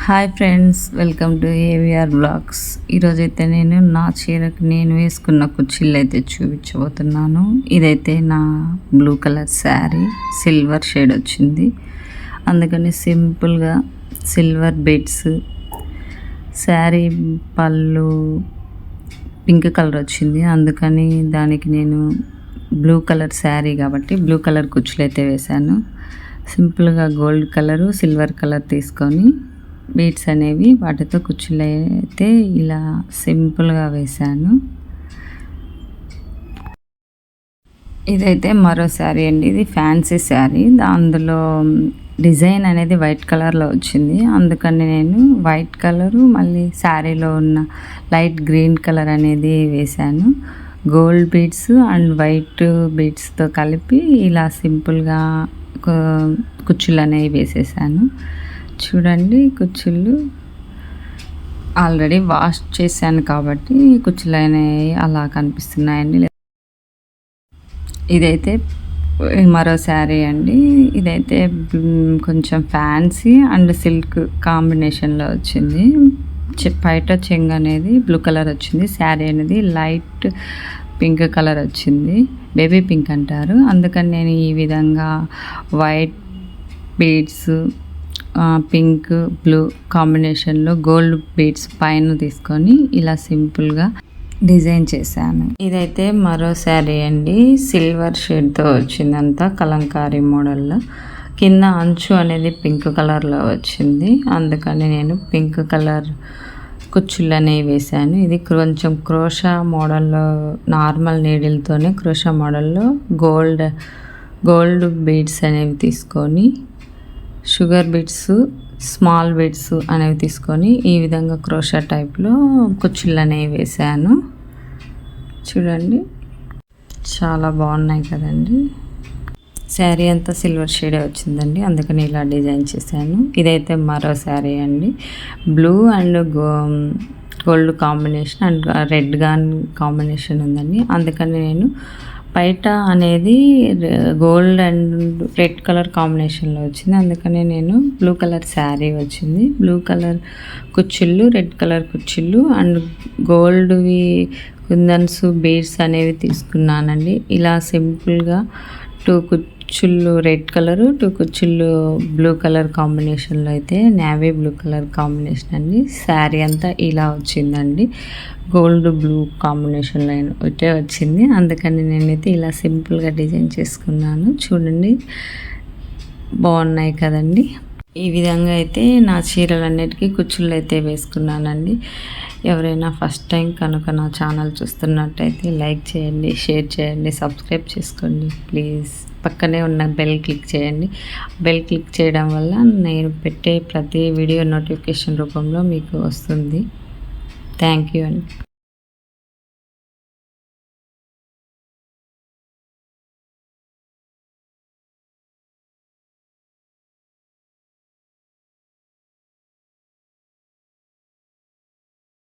Hi friends, welcome to AVR blogs. ఈరోజైతే నేను నా చీరకు నేను వేసుకున్న కుర్చీలు అయితే చూపించబోతున్నాను. ఇదైతే నా blue colour sari, silver shade వచ్చింది. అందుకని సింపుల్గా సిల్వర్ బీడ్స్, శారీ పళ్ళు పింక్ కలర్ వచ్చింది. అందుకని దానికి నేను బ్లూ కలర్ శారీ కాబట్టి బ్లూ కలర్ కుర్చీలు అయితే వేశాను. సింపుల్గా గోల్డ్ కలరు, సిల్వర్ కలర్ తీసుకొని బీడ్స్ అనేవి వాటితో కుర్చీలు అయితే ఇలా సింపుల్గా వేశాను. ఇదైతే మరో శారీ అండి. ఇది ఫ్యాన్సీ శారీ. అందులో డిజైన్ అనేది వైట్ కలర్లో వచ్చింది. అందుకని నేను వైట్ కలరు మళ్ళీ శారీలో ఉన్న లైట్ గ్రీన్ కలర్ అనేది వేశాను. గోల్డ్ బీడ్స్ అండ్ వైట్ బీడ్స్తో కలిపి ఇలా సింపుల్గా కుర్చీలు అనేవి వేసేసాను. చూడండి, కుర్చీలు ఆల్రెడీ వాష్ చేశాను కాబట్టి కుర్చీలు అనేవి అలా కనిపిస్తున్నాయండి. ఇదైతే మరో శారీ అండి. ఇదైతే కొంచెం ఫ్యాన్సీ అండ్ సిల్క్ కాంబినేషన్లో వచ్చింది. బయట చెంగు అనేది బ్లూ కలర్ వచ్చింది. శారీ అనేది లైట్ పింక్ కలర్ వచ్చింది. బేబీ పింక్ అంటారు. అందుకని నేను ఈ విధంగా వైట్ బీడ్స్, పింక్ బ్లూ కాంబినేషన్లో గోల్డ్ బీడ్స్ పైన తీసుకొని ఇలా సింపుల్గా డిజైన్ చేశాను. ఇదైతే మరో శారీ అండి. సిల్వర్ షేడ్తో వచ్చిందంతా కలంకారీ మోడల్లో. కింద అంచు అనేది పింక్ కలర్లో వచ్చింది. అందుకని నేను పింక్ కలర్ కుర్చీలు అనేవి వేశాను. ఇది కొంచెం క్రోషా మోడల్లో, నార్మల్ నీడిల్తోనే క్రోషా మోడల్లో గోల్డ్ బీడ్స్ అనేవి తీసుకొని, షుగర్ బీడ్స్, స్మాల్ బీడ్స్ అనేవి తీసుకొని ఈ విధంగా క్రోషా టైప్లో కుర్చీలు అనేవి వేసాను. చూడండి, చాలా బాగున్నాయి కదండి. శారీ అంతా సిల్వర్ షేడే వచ్చిందండి. అందుకని ఇలా డిజైన్ చేశాను. ఇదైతే మరో శారీ అండి. Blue and gold combination and red combination ఉందండి. అందుకని నేను బయట అనేది గోల్డ్ అండ్ రెడ్ కలర్ కాంబినేషన్లో వచ్చింది. అందుకని నేను బ్లూ కలర్ శారీ వచ్చింది. బ్లూ కలర్ కుర్చీలు, రెడ్ కలర్ కుర్చీలు అండ్ గోల్డ్వి కుందన్స్ బీడ్స్ అనేవి తీసుకున్నానండి. ఇలా సింపుల్గా 2 కుర్చీలు రెడ్ కలరు, 2 కుర్చీలు బ్లూ కలర్ కాంబినేషన్లో అయితే నేవీ బ్లూ కలర్ కాంబినేషన్ అండి. శారీ అంతా ఇలా వచ్చిందండి. గోల్డ్ బ్లూ కాంబినేషన్లో అయితే వచ్చింది. అందుకని నేనైతే ఇలా సింపుల్గా డిజైన్ చేసుకున్నాను. చూడండి, బాగున్నాయి కదండి. ఈ విధంగా అయితే నా చీరలన్నిటికీ కుర్చీలు అయితే వేసుకున్నానండి. ఎవరైనా ఫస్ట్ టైం కనుక నా ఛానల్ చూస్తున్నట్టయితే లైక్ చేయండి, షేర్ చేయండి, సబ్స్క్రైబ్ చేసుకోండి ప్లీజ్. పక్కనే ఉన్న బెల్ క్లిక్ చేయండి. బెల్ క్లిక్ చేయడం వల్ల నేను పెట్టే ప్రతి వీడియో నోటిఫికేషన్ రూపంలో మీకు వస్తుంది. థ్యాంక్ యూ అండి.